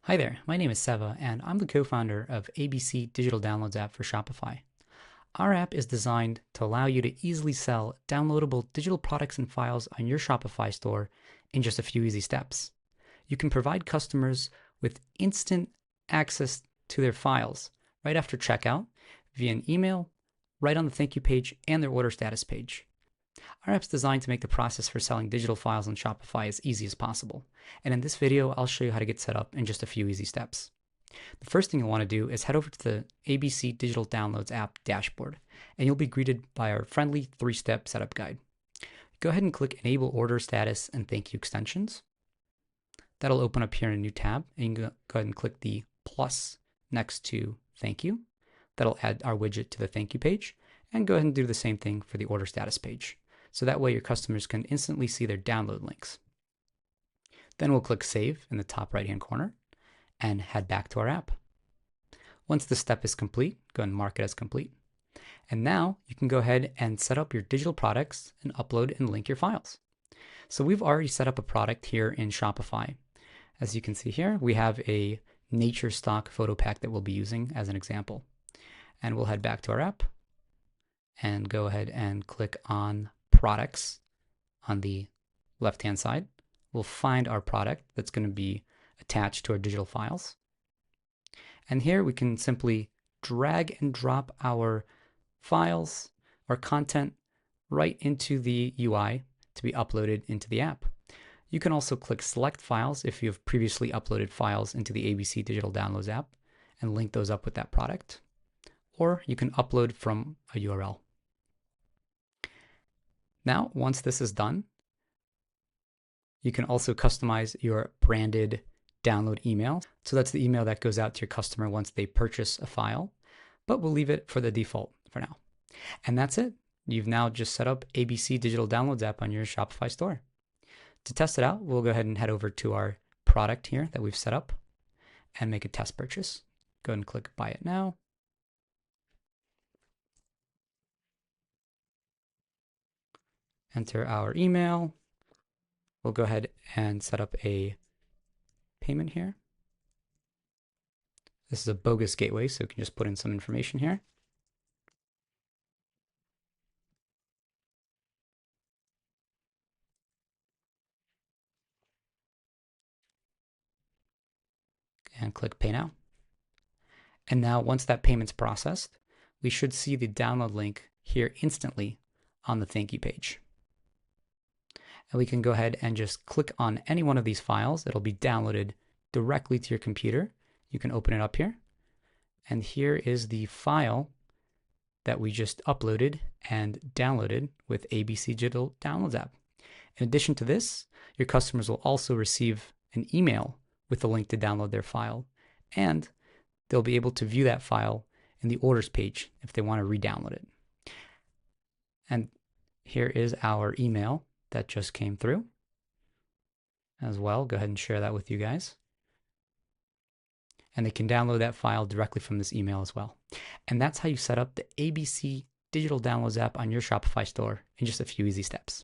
Hi there, my name is Seva, and I'm the co-founder of ABC Digital Downloads app for Shopify. Our app is designed to allow you to easily sell downloadable digital products and files on your Shopify store in just a few easy steps. You can provide customers with instant access to their files right after checkout via an email, right on the thank you page, and their order status page. Our app's designed to make the process for selling digital files on Shopify as easy as possible. And in this video, I'll show you how to get set up in just a few easy steps. The first thing you'll want to do is head over to the ABC Digital Downloads app dashboard, and you'll be greeted by our friendly 3-step setup guide. Go ahead and click Enable Order Status and Thank You extensions. That'll open up here in a new tab, and you can go ahead and click the plus next to Thank You. That'll add our widget to the thank you page, and go ahead and do the same thing for the order status page. So that way your customers can instantly see their download links. Then we'll click Save in the top right-hand corner and head back to our app. Once the step is complete, go ahead and mark it as complete. And now you can go ahead and set up your digital products and upload and link your files. So we've already set up a product here in Shopify. As you can see here, we have a nature stock photo pack that we'll be using as an example. And we'll head back to our app and go ahead and click on Products on the left-hand side. We'll find our product that's going to be attached to our digital files. And here we can simply drag and drop our files or content right into the UI to be uploaded into the app. You can also click Select Files if you have previously uploaded files into the ABC Digital Downloads app and link those up with that product. Or you can upload from a URL. Now, once this is done, you can also customize your branded download email. So that's the email that goes out to your customer once they purchase a file, but we'll leave it for the default for now. And that's it. You've now just set up ABC Digital Downloads app on your Shopify store. To test it out, we'll go ahead and head over to our product here that we've set up and make a test purchase. Go ahead and click Buy It Now. Enter our email. We'll go ahead and set up a payment here. This is a bogus gateway, so we can just put in some information here. And click Pay Now. And now once that payment's processed, we should see the download link here instantly on the thank you page. And we can go ahead and just click on any one of these files. It'll be downloaded directly to your computer. You can open it up here. And here is the file that we just uploaded and downloaded with ABC Digital Downloads app. In addition to this, your customers will also receive an email with the link to download their file. And they'll be able to view that file in the orders page if they want to re-download it. And here is our email that just came through as well. Go ahead and share that with you guys. And they can download that file directly from this email as well. And that's how you set up the ABC Digital Downloads app on your Shopify store in just a few easy steps.